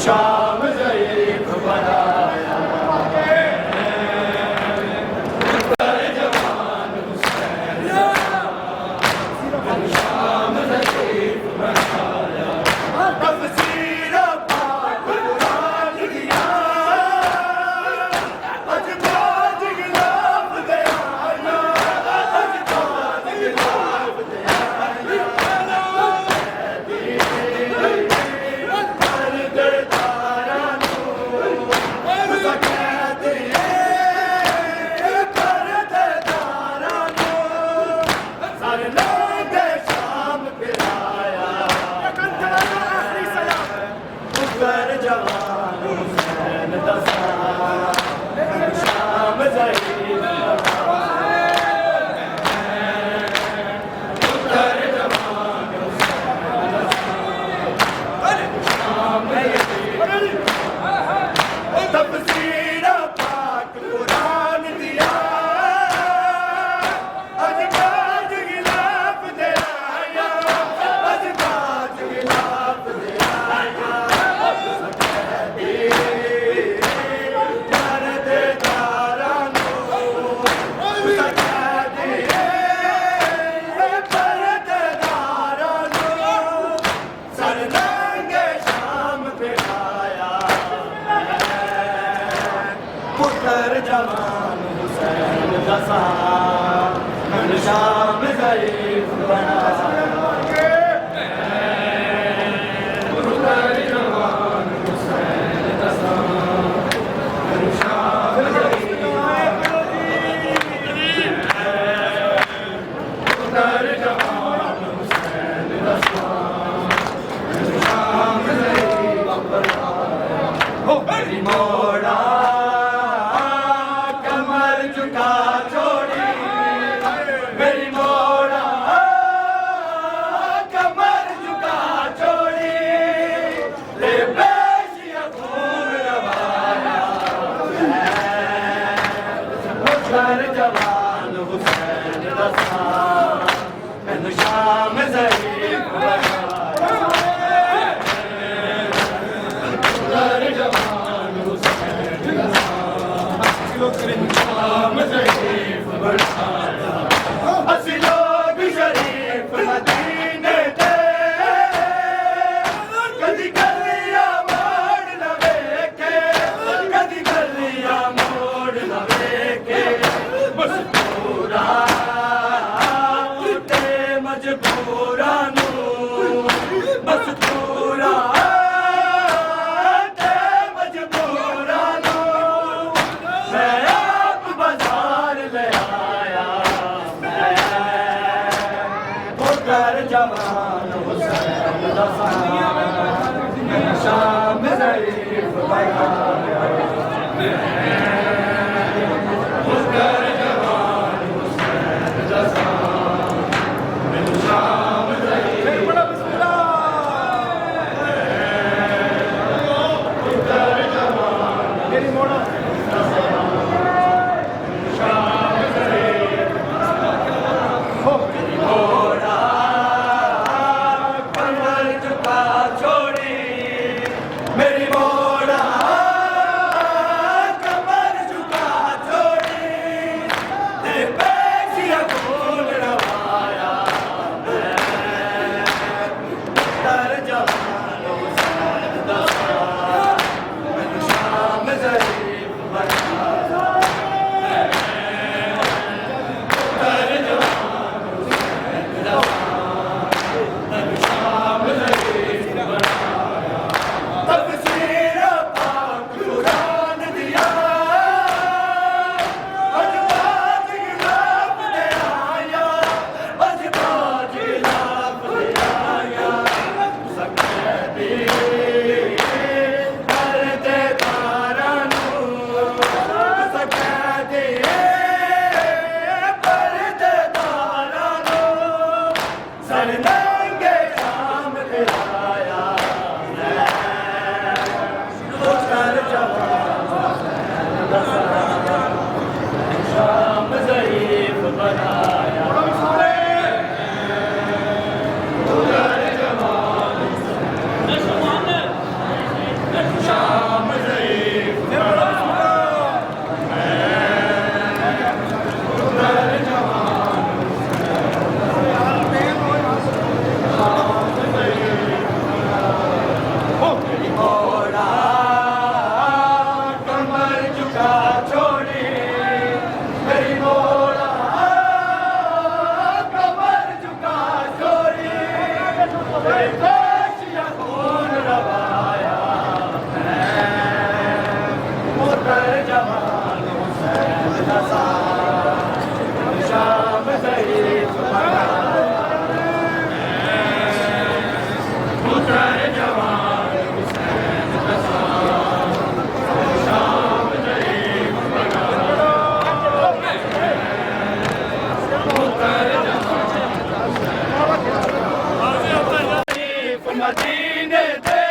शाम ज़ईफ़ बनाया जवान हुसैन शाम ज़ईफ़ बनाया तफ़सीर पाक कुरान दिया अज बाज गिलाफ दे आया अज बाज गिलाफ दे आया जवान हुसैन दसा शाम ज़ईफ़ बनाया जवान हुसैन दसा शाम ज़ईफ़ जवान हुसैन दसा शाम ज़ईफ़ बनाया मोड़ा झुका छोड़ी मेरी मोड़ा शाम ज़रीफ़ बनाया पुत्र जवान हुसैन जज़ा शाम ज़रीफ़ पुत्र जवान मेरी मोड़ा शाम ज़रीफ़ मोड़ा कमर झुका छोड़ी मेरी मोड़ा कमर झुका छोड़ी तेरे पेशिया खून रवाया तर जवान हुसैन दसा मैनू शाम ज़रीफ़ बनाया तर जवान हुसैन दसा मैनू शाम ज़रीफ़ बनाया तफसीर पाक कुरान दिया अजबाज गिलाफ ले आया अजबाज गिलाफ ले आया सकती करते तारा नू सकती करते तारा नू सर नंगे शाम ले आया पुत्र जवान शाम ज़रीफ़ बनाया पुत्र जवान शाम ज़रीफ़ बनाया पुत्र जवान मोड़ा कमर झुका छोड़ी मेरी मोड़ा कमर झुका छोड़ी तेरे पेशिया खून रवाया पुत्र जवान हुसैन दसा शाम ज़रीफ़ बनाया पुत्र जवान हुसैन दसा शाम ज़रीफ़ बनाया पुत्र जवान ज़रीफ़ मदीने दे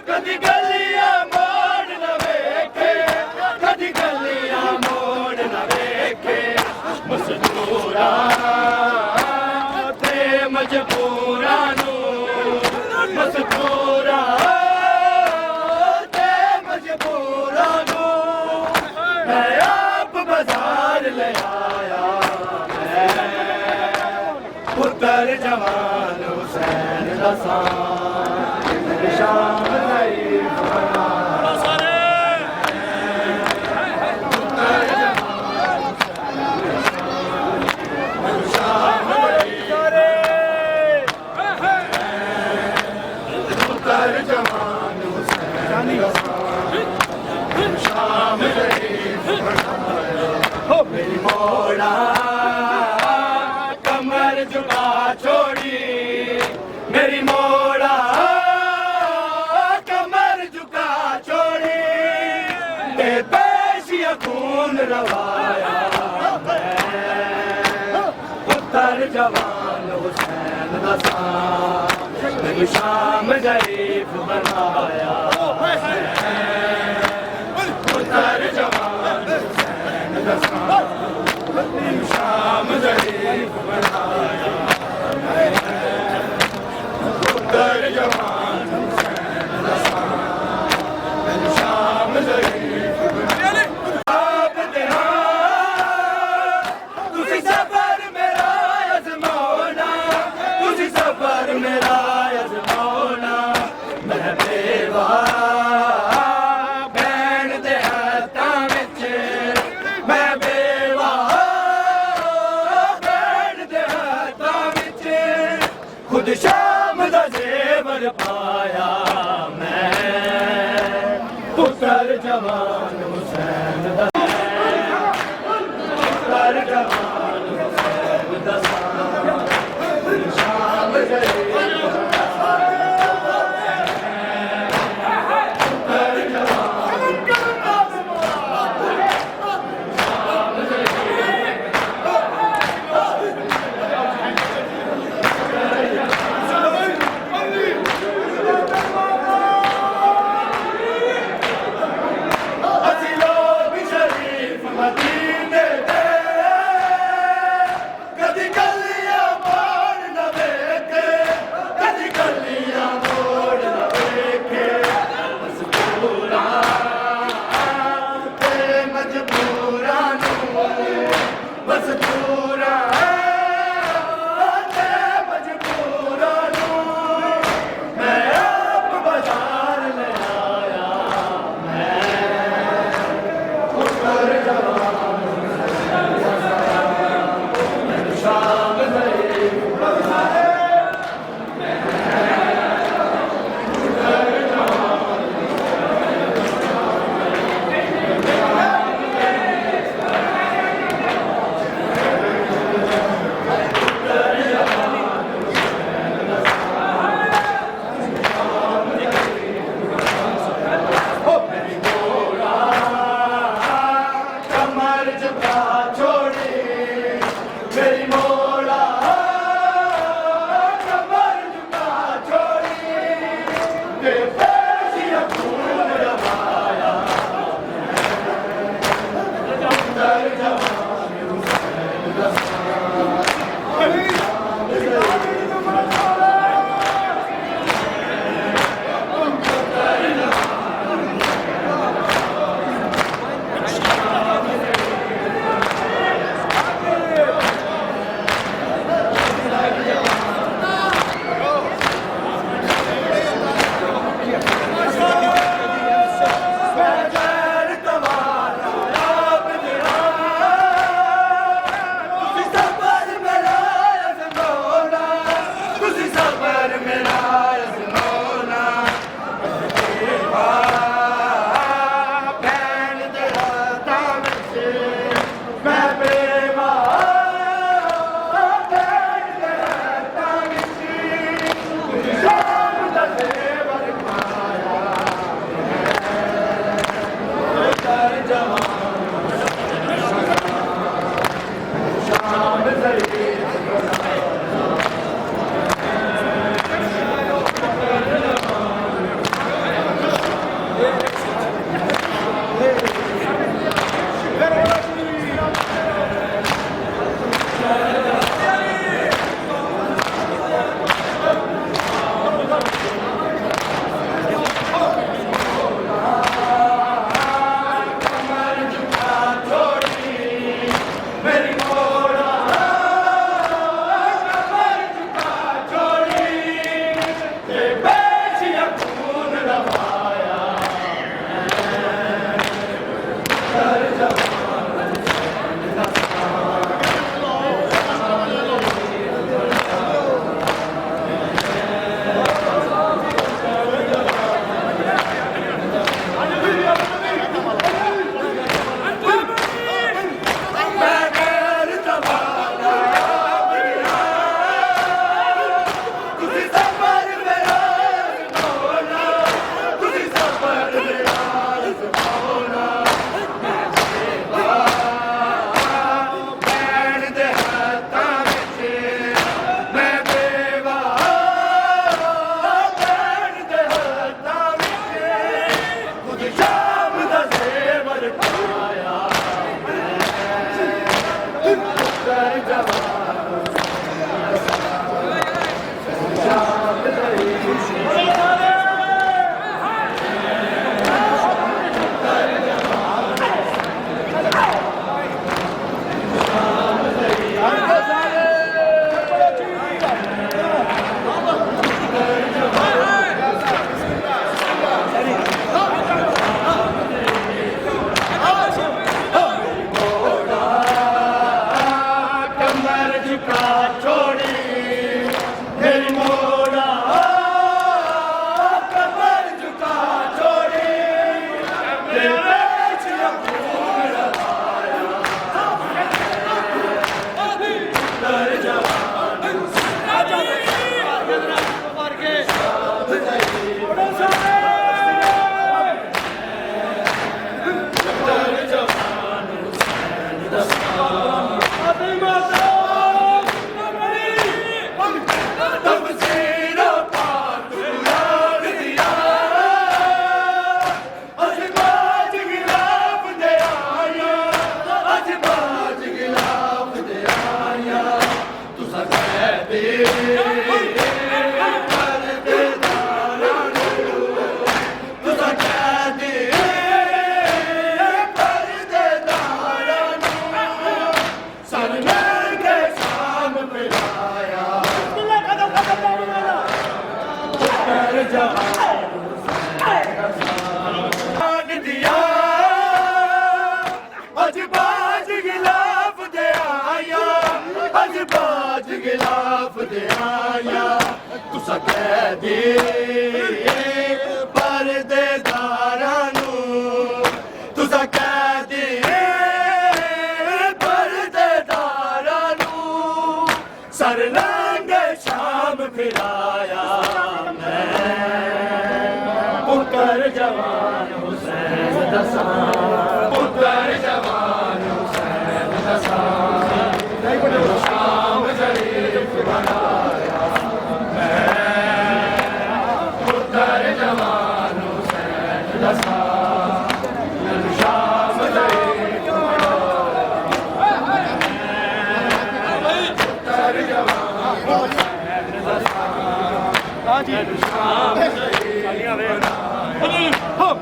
कदी गलियां मोड़ न वेखे कदी गलियां मोड़ न वेखे मज़दूरां ते मजबूरां नू मज़दूरां ते मजबूरां नू मैं आप बाज़ार ले आया पुत्र जवान हुसैन दसा शाम ज़रीफ़ बनाया पुत्र जवान शाम ज़रीफ़ पुत्र जवान हुसैन दसा शाम ज़रीफ़ बनाया मेरी मोड़ा कमर झुका छोड़ी मेरी मोड़ा कमर झुका छोड़ी तेरे पेशिया खून रवाया पुत्र जवान हुसैन दसा मैनू शाम ज़रीफ़ बनाया पुत्र जवान हुसैन दसा मैनू शाम ज़रीफ़ बनाया पुत्र जवान हुसैन दसा मैनू शाम ज़रीफ़ बनाया आप देहा तुसी सबर मेरा अज़माना तुसी सबर मेरा अज़माना मैं बेवा भैन दे हत्थां विच मैं बेवा भैन दे हत्थां विच खुद शाम दा ज़ेवर पाया मैं पुत्र जवान हुसैन दसा पुत्र जवान हुसैन दसा शाम ज़रीफ़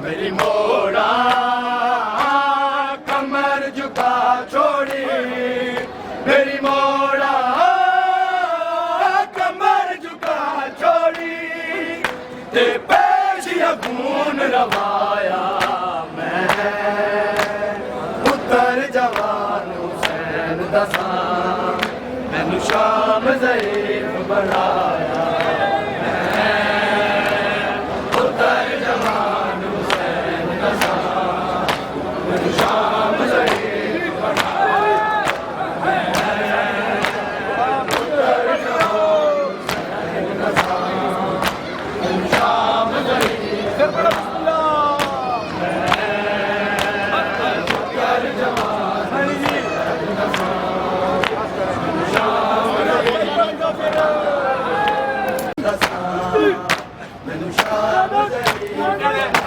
मेरी मोड़ा कमर झुका छोड़ी मेरी मोड़ा कमर झुका छोड़ी ते पेशिया खून रवाया मैं पुत्र जवान हुसैन दसा मैनू शाम ज़ईफ़ बनाया मैनू शाम